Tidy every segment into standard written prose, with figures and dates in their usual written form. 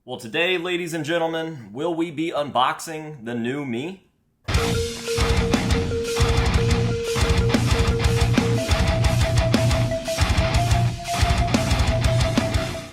Well, today, ladies and gentlemen, will we be unboxing the new me?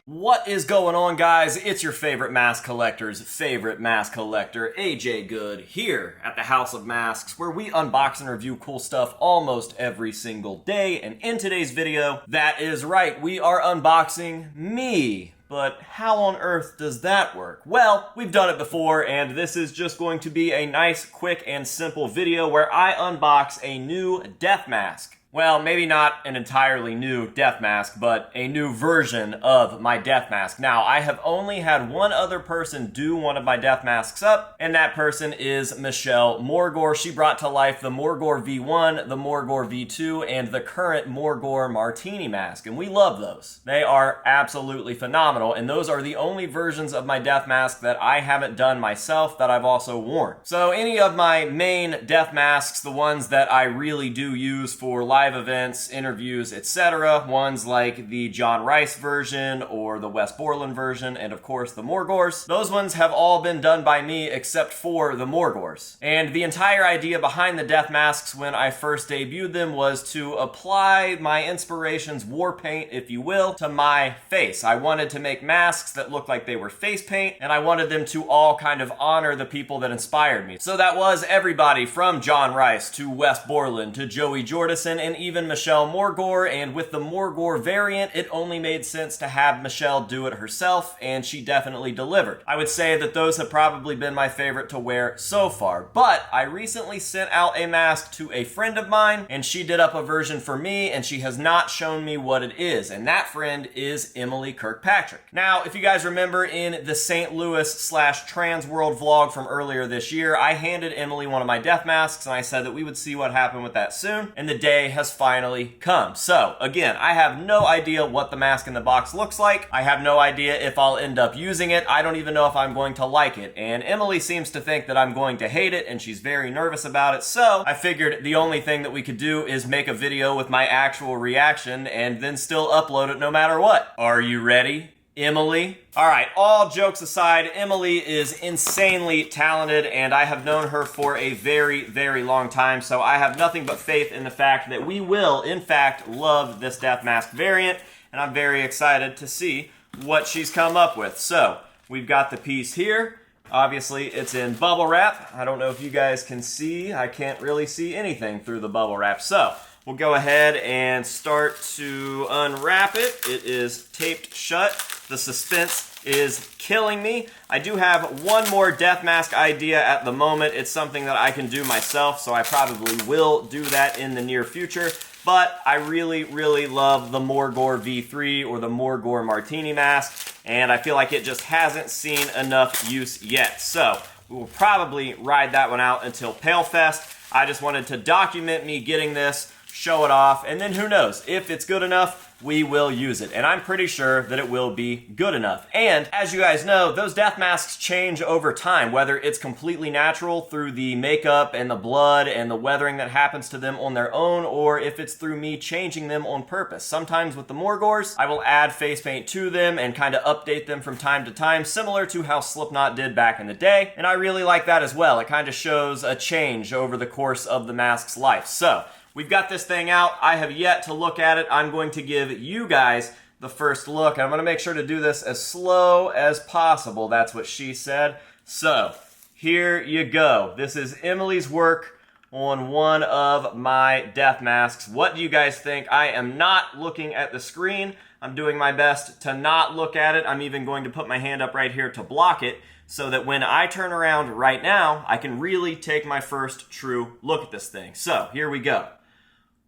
What is going on, guys? It's your favorite mask collector's favorite mask collector, AJ Good, here at the House of Masks, where we unbox and review cool stuff almost every single day. And in today's video, that is right, we are unboxing me. But how on earth does that work? Well, we've done it before, and this is just going to be a nice, quick, and simple video where I unbox a new death mask. Well, maybe not an entirely new death mask, but a new version of my death mask. Now, I have only had one other person do one of my death masks up, and that person is Michelle Morgor. She brought to life the Morgor V1, the Morgor V2, and the current Morgor Martini mask, and we love those. They are absolutely phenomenal, and those are the only versions of my death mask that I haven't done myself that I've also worn. So any of my main death masks, the ones that I really do use for live events, interviews, etc. Ones like the John Rice version or the Wes Borland version, and of course the Morgors. Those ones have all been done by me except for the Morgors. And the entire idea behind the death masks when I first debuted them was to apply my inspiration's war paint, if you will, to my face. I wanted to make masks that looked like they were face paint, and I wanted them to all kind of honor the people that inspired me. So that was everybody from John Rice to Wes Borland to Joey Jordison and even Michelle Morgor, and with the Morgor variant, it only made sense to have Michelle do it herself, and she definitely delivered. I would say that those have probably been my favorite to wear so far, but I recently sent out a mask to a friend of mine, and she did up a version for me, and she has not shown me what it is, and that friend is Emily Kirkpatrick. Now, if you guys remember in the St. Louis / Trans World vlog from earlier this year, I handed Emily one of my death masks, and I said that we would see what happened with that soon, and the day has finally come. So again, I have no idea what the mask in the box looks like. I have no idea if I'll end up using it. I don't even know if I'm going to like it. And Emily seems to think that I'm going to hate it, and she's very nervous about it. So I figured the only thing that we could do is make a video with my actual reaction and then still upload it no matter what. Are you ready, Emily? All right, all jokes aside, Emily is insanely talented, and I have known her for a very, very long time, so I have nothing but faith in the fact that we will, in fact, love this death mask variant, and I'm very excited to see what she's come up with. So, we've got the piece here. Obviously, it's in bubble wrap. I don't know if you guys can see. I can't really see anything through the bubble wrap, so we'll go ahead and start to unwrap it. It is taped shut. The suspense is killing me. I do have one more death mask idea at the moment. It's something that I can do myself, so I probably will do that in the near future. But I really, really love the Morgor V3 or the Morgor Martini mask, and I feel like it just hasn't seen enough use yet. So we will probably ride that one out until PaleFest. I just wanted to document me getting this, show it off, and then who knows, if it's good enough, we will use it. And I'm pretty sure that it will be good enough. And as you guys know, those death masks change over time, whether it's completely natural through the makeup and the blood and the weathering that happens to them on their own, or if it's through me changing them on purpose. Sometimes with the Morgors, I will add face paint to them and kind of update them from time to time, similar to how Slipknot did back in the day. And I really like that as well. It kind of shows a change over the course of the mask's life. So we've got this thing out. I have yet to look at it. I'm going to give you guys the first look. I'm going to make sure to do this as slow as possible. That's what she said. So here you go. This is Emily's work on one of my death masks. What do you guys think? I am not looking at the screen. I'm doing my best to not look at it. I'm even going to put my hand up right here to block it, so that when I turn around right now, I can really take my first true look at this thing. So here we go.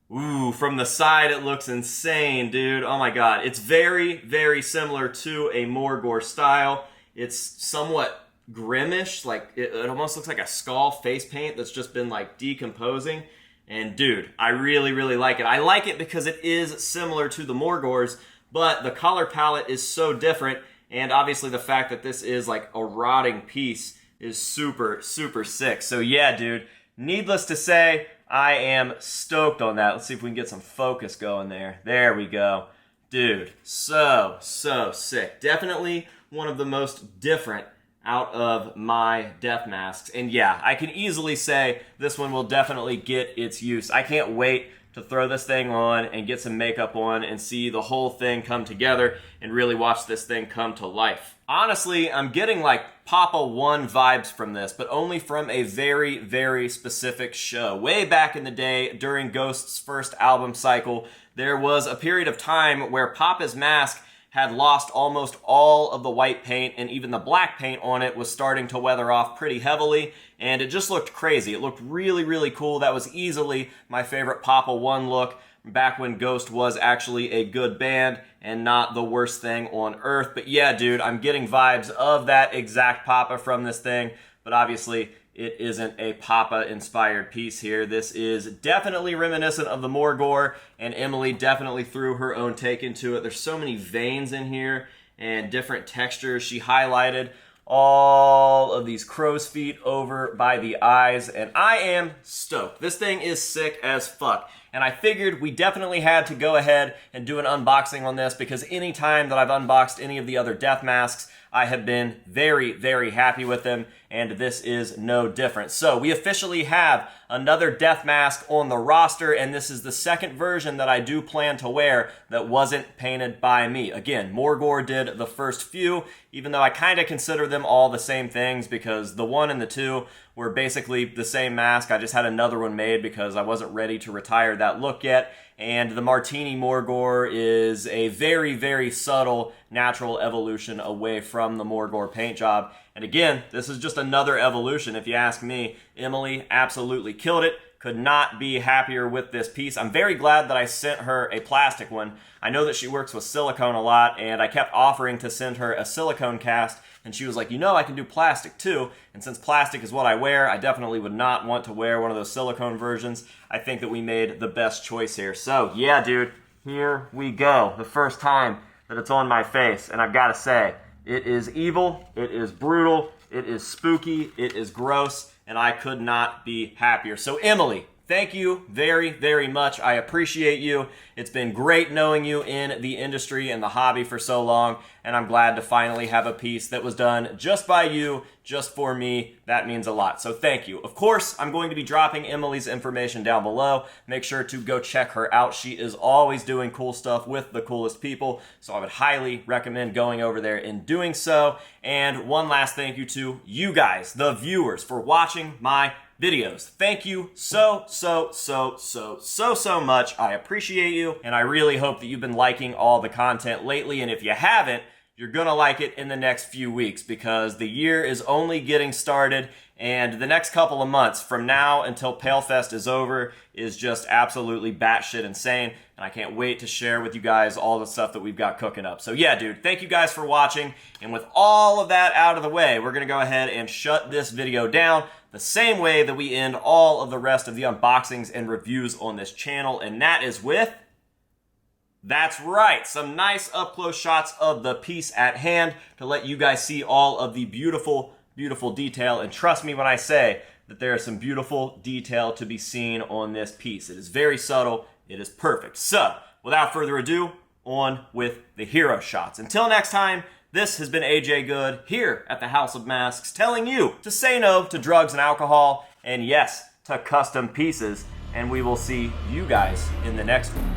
Ooh, from the side it looks insane, dude. Oh my god. It's very, very similar to a Morgor style. It's somewhat grimmish, like it almost looks like a skull face paint that's just been like decomposing. And dude, I really, really like it. I like it because it is similar to the Morgors, but the color palette is so different, and obviously the fact that this is like a rotting piece is super, super sick. So yeah, dude, needless to say, I am stoked on that. Let's see if we can get some focus going there. There we go. Dude, so sick. Definitely one of the most different out of my death masks. And yeah, I can easily say this one will definitely get its use. I can't wait to throw this thing on and get some makeup on and see the whole thing come together and really watch this thing come to life. Honestly, I'm getting like Papa 1 vibes from this, but only from a very, very specific show. Way back in the day, during Ghost's first album cycle, there was a period of time where Papa's mask had lost almost all of the white paint, and even the black paint on it was starting to weather off pretty heavily, and it just looked crazy. It looked really, really cool. That was easily my favorite Papa 1 look, back when Ghost was actually a good band and not the worst thing on earth. But yeah, dude, I'm getting vibes of that exact Papa from this thing, but obviously it isn't a Papa-inspired piece here. This is definitely reminiscent of the Morgor, and Emily definitely threw her own take into it. There's so many veins in here and different textures. She highlighted all of these crow's feet over by the eyes, and I am stoked. This thing is sick as fuck, and I figured we definitely had to go ahead and do an unboxing on this, because any time that I've unboxed any of the other death masks, I have been very, very happy with them, and this is no different. So we officially have another death mask on the roster, and this is the second version that I do plan to wear that wasn't painted by me. Again, Morgor did the first few, even though I kind of consider them all the same things, because the 1 and the 2 were basically the same mask. I just had another one made because I wasn't ready to retire that look yet. And the Martini Morgor is a very, very subtle natural evolution away from the Morgor paint job. And again, this is just another evolution. If you ask me, Emily absolutely killed it. Could not be happier with this piece. I'm very glad that I sent her a plastic one. I know that she works with silicone a lot, and I kept offering to send her a silicone cast, and she was like, you know, I can do plastic too. And since plastic is what I wear, I definitely would not want to wear one of those silicone versions. I think that we made the best choice here. So yeah, dude, here we go. The first time that it's on my face, and I've got to say, it is evil, it is brutal, it is spooky, it is gross, and I could not be happier. So Emily, thank you very, very much. I appreciate you. It's been great knowing you in the industry and the hobby for so long, and I'm glad to finally have a piece that was done just by you, just for me. That means a lot, so thank you. Of course, I'm going to be dropping Emily's information down below. Make sure to go check her out. She is always doing cool stuff with the coolest people, so I would highly recommend going over there and doing so. And one last thank you to you guys, the viewers, for watching my videos. Thank you so much. I appreciate you, and I really hope that you've been liking all the content lately, and if you haven't, you're gonna like it in the next few weeks, because the year is only getting started, and the next couple of months from now until PaleFest is over is just absolutely batshit insane, and I can't wait to share with you guys all the stuff that we've got cooking up. So yeah, dude, thank you guys for watching, and with all of that out of the way, we're gonna go ahead and shut this video down the same way that we end all of the rest of the unboxings and reviews on this channel, and that is with... That's right, some nice up-close shots of the piece at hand to let you guys see all of the beautiful, beautiful detail. And trust me when I say that there is some beautiful detail to be seen on this piece. It is very subtle. It is perfect. So, without further ado, on with the hero shots. Until next time, this has been AJ Good here at the House of Masks, telling you to say no to drugs and alcohol, and yes, to custom pieces. And we will see you guys in the next one.